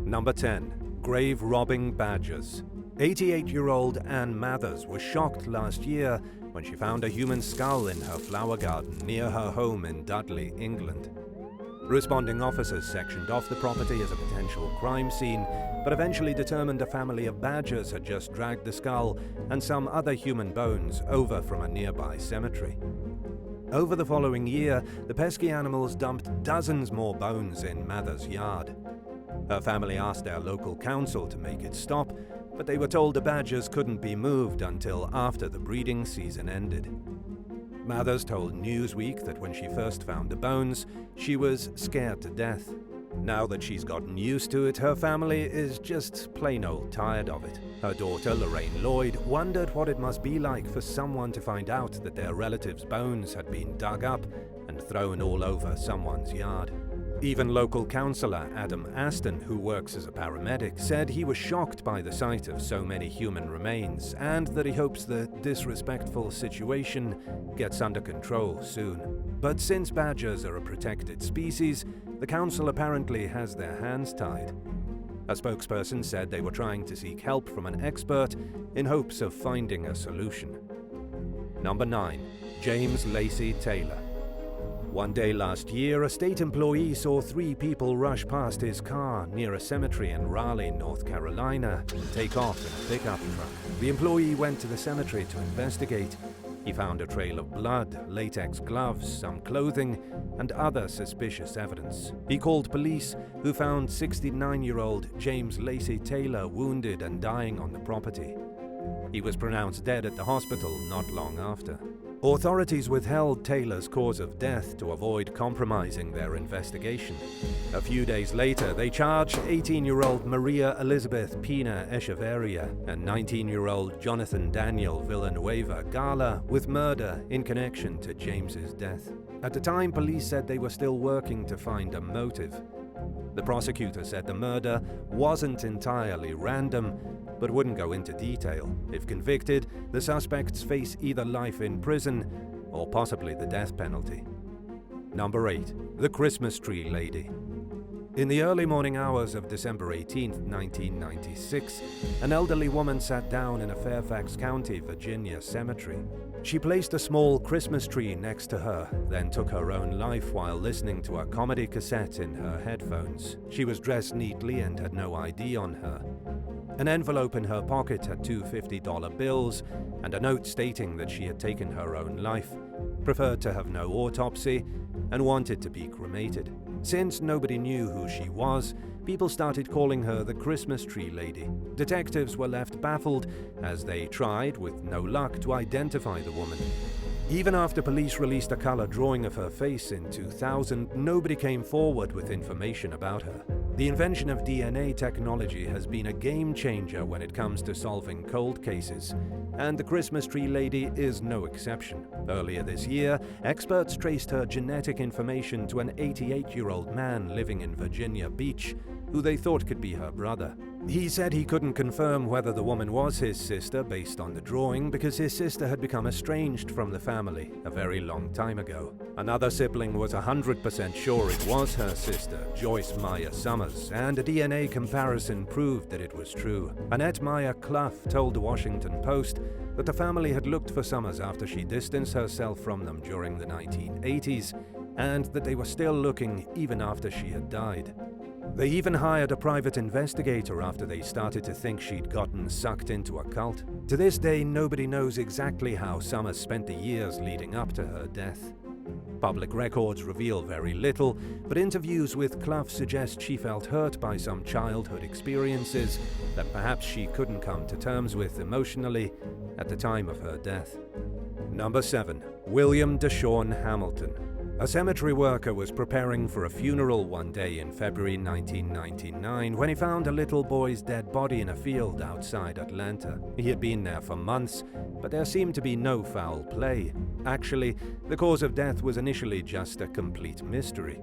Number 10. Grave robbing badgers. 88-year-old Anne Mathers was shocked last year when she found a human skull in her flower garden near her home in Dudley, England. Responding officers sectioned off the property as a potential crime scene, but eventually determined a family of badgers had just dragged the skull and some other human bones over from a nearby cemetery. Over the following year, the pesky animals dumped dozens more bones in Mathers' yard. Her family asked their local council to make it stop, but they were told the badgers couldn't be moved until after the breeding season ended. Mathers told Newsweek that when she first found the bones, she was scared to death. Now that she's gotten used to it, her family is just plain old tired of it. Her daughter, Lloyd, wondered what it must be like for someone to find out that their relative's bones had been dug up and thrown all over someone's yard. Even local councillor Adam Aston, who works as a paramedic, said he was shocked by the sight of so many human remains and that he hopes the disrespectful situation gets under control soon. But since badgers are a protected species, the council apparently has their hands tied. A spokesperson said they were trying to seek help from an expert in hopes of finding a solution. Number 9. James Lacy Taylor. One day last year, a state employee saw 3 people rush past his car near a cemetery in Raleigh, North Carolina, and take off in a pickup truck. The employee went to the cemetery to investigate. He found a trail of blood, latex gloves, some clothing, and other suspicious evidence. He called police, who found 69-year-old James Lacy Taylor wounded and dying on the property. He was pronounced dead at the hospital not long after. Authorities withheld Taylor's cause of death to avoid compromising their investigation. A few days later, they charged 18-year-old Maria Elizabeth Pina Echeverria and 19-year-old Jonathan Daniel Villanueva Gala with murder in connection to James's death. At the time, police said they were still working to find a motive. The prosecutor said the murder wasn't entirely random, but wouldn't go into detail. If convicted, the suspects face either life in prison or possibly the death penalty. Number 8. The Christmas Tree Lady. In the early morning hours of December 18, 1996, an elderly woman sat down in a Fairfax County, Virginia cemetery. She placed a small Christmas tree next to her, then took her own life while listening to a comedy cassette in her headphones. She was dressed neatly and had no ID on her. An envelope in her pocket had 2 $50 bills and a note stating that she had taken her own life, preferred to have no autopsy, and wanted to be cremated. Since nobody knew who she was, people started calling her the Christmas Tree Lady. Detectives were left baffled as they tried, with no luck, to identify the woman. Even after police released a color drawing of her face in 2000, nobody came forward with information about her. The invention of DNA technology has been a game changer when it comes to solving cold cases, and the Christmas Tree Lady is no exception. Earlier this year, experts traced her genetic information to an 88-year-old man living in Virginia Beach, who they thought could be her brother. He said he couldn't confirm whether the woman was his sister based on the drawing because his sister had become estranged from the family a very long time ago. Another sibling was 100% sure it was her sister, Joyce Meyer Summers, and a DNA comparison proved that it was true. Annette Meyer Clough told the Washington Post that the family had looked for Summers after she distanced herself from them during the 1980s, and that they were still looking even after she had died. They even hired a private investigator after they started to think she'd gotten sucked into a cult. To this day, nobody knows exactly how Summers spent the years leading up to her death. Public records reveal very little, but interviews with Clough suggest she felt hurt by some childhood experiences that perhaps she couldn't come to terms with emotionally at the time of her death. Number 7. William Deshawn Hamilton. A cemetery worker was preparing for a funeral one day in February 1999 when he found a little boy's dead body in a field outside Atlanta. He had been there for months, but there seemed to be no foul play. Actually, the cause of death was initially just a complete mystery.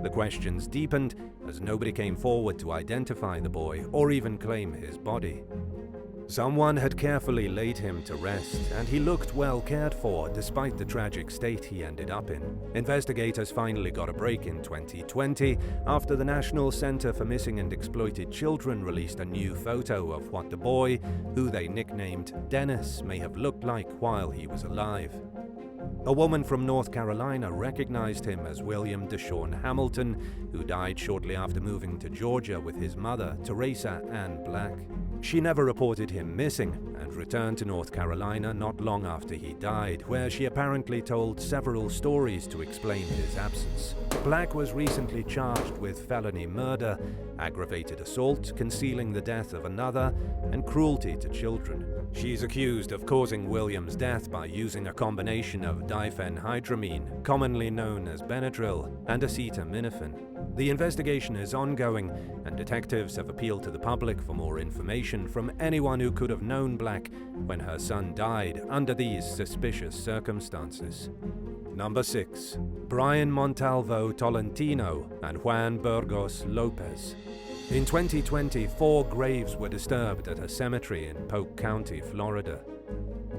The questions deepened as nobody came forward to identify the boy or even claim his body. Someone had carefully laid him to rest, and he looked well cared for despite the tragic state he ended up in. Investigators finally got a break in 2020 after the National Center for Missing and Exploited Children released a new photo of what the boy, who they nicknamed Dennis, may have looked like while he was alive. A woman from North Carolina recognized him as William Deshawn Hamilton, who died shortly after moving to Georgia with his mother, Teresa Ann Black. She never reported him missing and returned to North Carolina not long after he died, where she apparently told several stories to explain his absence. Black was recently charged with felony murder, aggravated assault, concealing the death of another, and cruelty to children. She's accused of causing William's death by using a combination of diphenhydramine, commonly known as Benadryl, and acetaminophen. The investigation is ongoing, and detectives have appealed to the public for more information from anyone who could have known Black when her son died under these suspicious circumstances. Number 6. Brian Montalvo Tolentino and Juan Burgos Lopez. In 2020, 4 graves were disturbed at a cemetery in Polk County, Florida.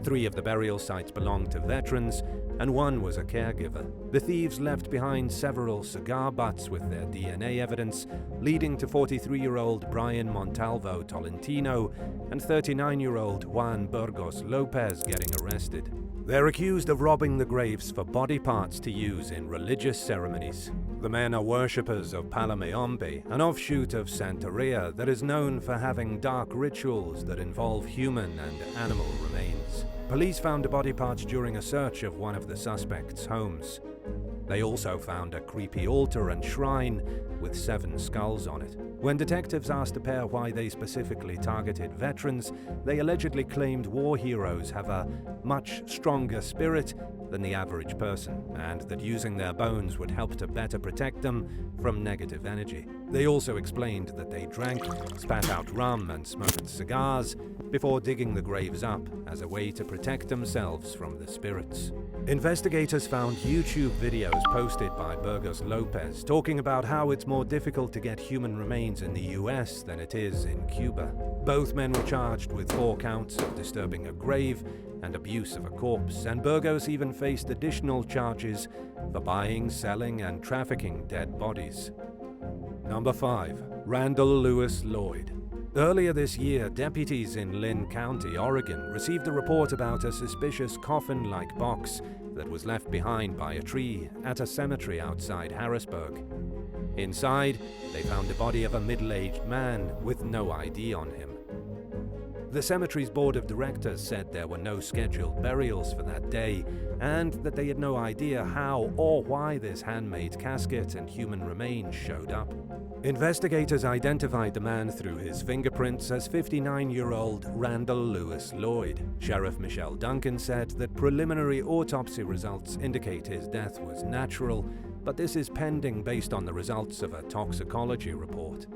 3 of the burial sites belonged to veterans, and 1 was a caregiver. The thieves left behind several cigar butts with their DNA evidence, leading to 43-year-old Brian Montalvo Tolentino and 39-year-old Juan Burgos Lopez getting arrested. They're accused of robbing the graves for body parts to use in religious ceremonies. The men are worshippers of Palomayombe, an offshoot of Santeria that is known for having dark rituals that involve human and animal remains. Police found the body parts during a search of one of the suspects' homes. They also found a creepy altar and shrine with 7 skulls on it. When detectives asked the pair why they specifically targeted veterans, they allegedly claimed war heroes have a much stronger spirit than the average person, and that using their bones would help to better protect them from negative energy. They also explained that they drank, spat out rum, and smoked cigars before digging the graves up as a way to protect themselves from the spirits. Investigators found YouTube videos posted by Burgos Lopez talking about how it's more difficult to get human remains in the US than it is in Cuba. Both men were charged with 4 counts of disturbing a grave and abuse of a corpse, and Burgos even faced additional charges for buying, selling, and trafficking dead bodies. Number 5. Randall Lewis Lloyd. Earlier this year, deputies in Lynn County, Oregon, received a report about a suspicious coffin-like box that was left behind by a tree at a cemetery outside Harrisburg. Inside, they found the body of a middle-aged man with no ID on him. The cemetery's board of directors said there were no scheduled burials for that day, and that they had no idea how or why this handmade casket and human remains showed up. Investigators identified the man through his fingerprints as 59-year-old Randall Lewis Lloyd. Sheriff Michelle Duncan said that preliminary autopsy results indicate his death was natural, but this is pending based on the results of a toxicology report.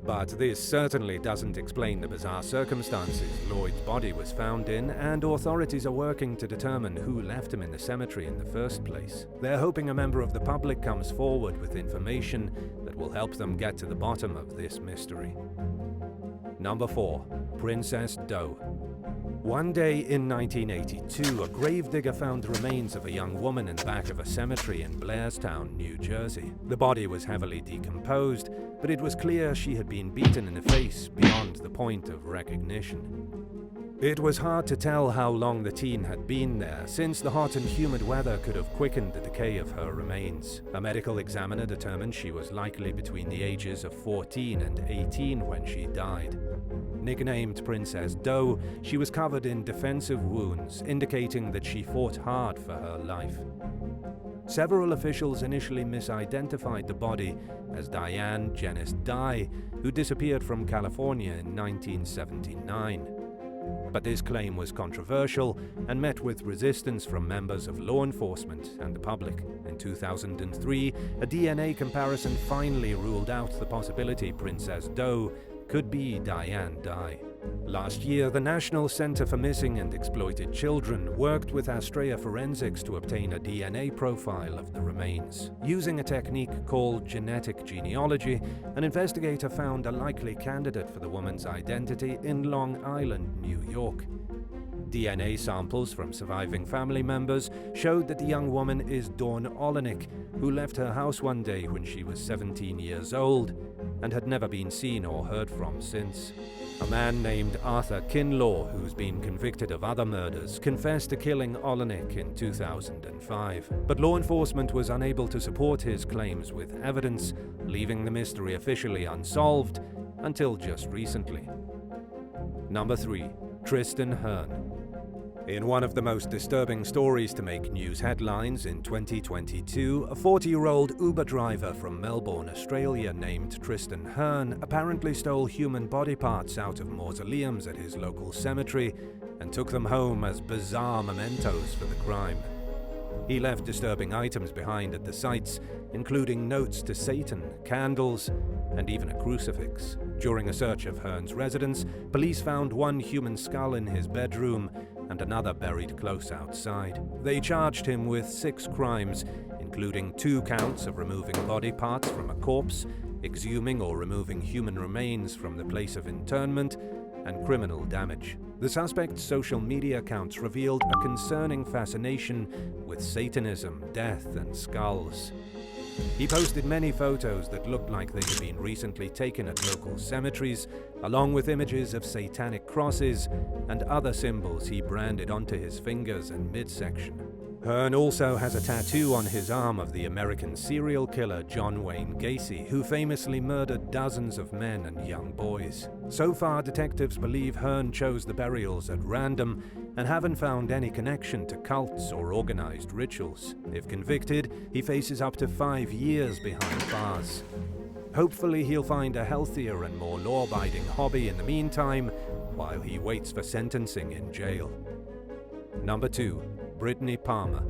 But this certainly doesn't explain the bizarre circumstances Lloyd's body was found in, and authorities are working to determine who left him in the cemetery in the first place. They're hoping a member of the public comes forward with information that will help them get to the bottom of this mystery. Number 4. Princess Doe. One day in 1982, a gravedigger found the remains of a young woman in the back of a cemetery in Blairstown, New Jersey. The body was heavily decomposed, but it was clear she had been beaten in the face beyond the point of recognition. It was hard to tell how long the teen had been there, since the hot and humid weather could have quickened the decay of her remains. A medical examiner determined she was likely between the ages of 14 and 18 when she died. Nicknamed Princess Doe, she was covered in defensive wounds, indicating that she fought hard for her life. Several officials initially misidentified the body as Diane Janice Dye, who disappeared from California in 1979. But this claim was controversial and met with resistance from members of law enforcement and the public. In 2003, a DNA comparison finally ruled out the possibility Princess Doe could be Diane Dye. Last year, the National Center for Missing and Exploited Children worked with Astrea Forensics to obtain a DNA profile of the remains. Using a technique called genetic genealogy, an investigator found a likely candidate for the woman's identity in Long Island, New York. DNA samples from surviving family members showed that the young woman is Dawn Olenek, who left her house one day when she was 17 years old and had never been seen or heard from since. A man named Arthur Kinlaw, who's been convicted of other murders, confessed to killing Olenek in 2005, but law enforcement was unable to support his claims with evidence, leaving the mystery officially unsolved until just recently. Number 3. Tristan Wren. In one of the most disturbing stories to make news headlines in 2022, a 40-year-old Uber driver from Melbourne, Australia named Tristan Wren apparently stole human body parts out of mausoleums at his local cemetery and took them home as bizarre mementos for the crime. He left disturbing items behind at the sites, including notes to Satan, candles, and even a crucifix. During a search of Wren's residence, police found one human skull in his bedroom and another buried close outside. They charged him with 6 crimes, including 2 counts of removing body parts from a corpse, exhuming or removing human remains from the place of interment, and criminal damage. The suspect's social media accounts revealed a concerning fascination with Satanism, death, and skulls. He posted many photos that looked like they had been recently taken at local cemeteries, along with images of satanic crosses and other symbols he branded onto his fingers and midsection. Wren also has a tattoo on his arm of the American serial killer John Wayne Gacy, who famously murdered dozens of men and young boys. So far, detectives believe Wren chose the burials at random and haven't found any connection to cults or organized rituals. If convicted, he faces up to 5 years behind bars. Hopefully, he'll find a healthier and more law-abiding hobby in the meantime, while he waits for sentencing in jail. Number 2. Brittany Palmer.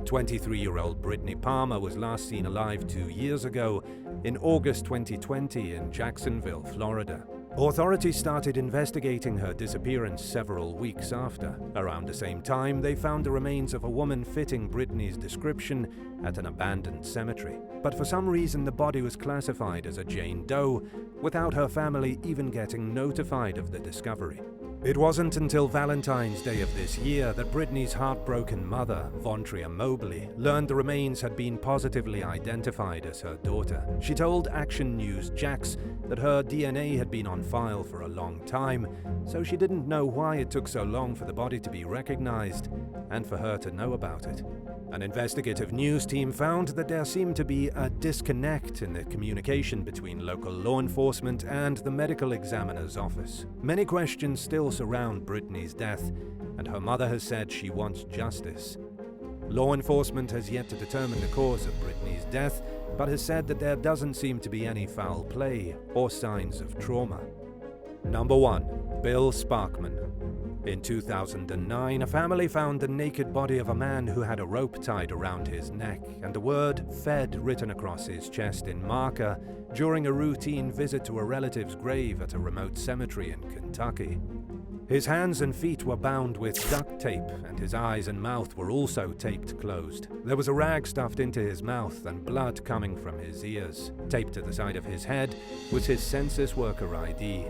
23-year-old Brittany Palmer was last seen alive 2 years ago in August 2020 in Jacksonville, Florida. Authorities started investigating her disappearance several weeks after. Around the same time, they found the remains of a woman fitting Brittany's description at an abandoned cemetery. But for some reason, the body was classified as a Jane Doe, without her family even getting notified of the discovery. It wasn't until Valentine's Day of this year that Brittany's heartbroken mother, Vontria Mobley, learned the remains had been positively identified as her daughter. She told Action News Jax that her DNA had been on file for a long time, so she didn't know why it took so long for the body to be recognized and for her to know about it. An investigative news team found that there seemed to be a disconnect in the communication between local law enforcement and the medical examiner's office. Many questions still surround Brittany's death, and her mother has said she wants justice. Law enforcement has yet to determine the cause of Brittany's death, but has said that there doesn't seem to be any foul play or signs of trauma. Number 1. Bill Sparkman. In 2009, a family found the naked body of a man who had a rope tied around his neck and the word "Fed" written across his chest in marker during a routine visit to a relative's grave at a remote cemetery in Kentucky. His hands and feet were bound with duct tape, and his eyes and mouth were also taped closed. There was a rag stuffed into his mouth and blood coming from his ears. Taped to the side of his head was his census worker ID,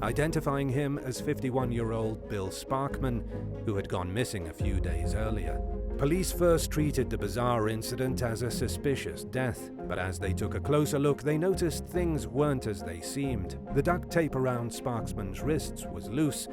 identifying him as 51-year-old Bill Sparkman, who had gone missing a few days earlier. Police first treated the bizarre incident as a suspicious death, but as they took a closer look, they noticed things weren't as they seemed. The duct tape around Sparkman's wrists was loose,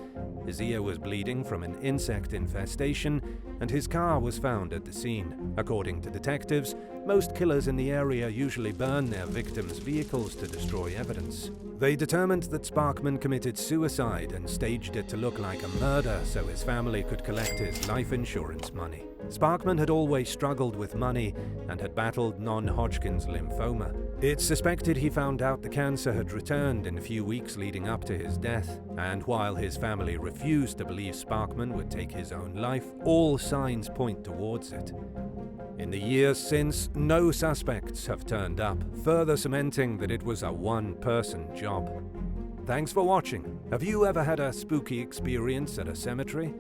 his ear was bleeding from an insect infestation, and his car was found at the scene. According to detectives, most killers in the area usually burn their victims' vehicles to destroy evidence. They determined that Sparkman committed suicide and staged it to look like a murder so his family could collect his life insurance money. Sparkman had always struggled with money and had battled non-Hodgkin's lymphoma. It's suspected he found out the cancer had returned in the few weeks leading up to his death, and while his family refused to believe Sparkman would take his own life, all signs point towards it. In the years since, no suspects have turned up, further cementing that it was a one-person job. Thanks for watching. Have you ever had a spooky experience at a cemetery?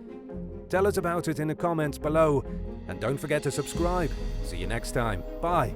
Tell us about it in the comments below, and don't forget to subscribe. See you next time. Bye.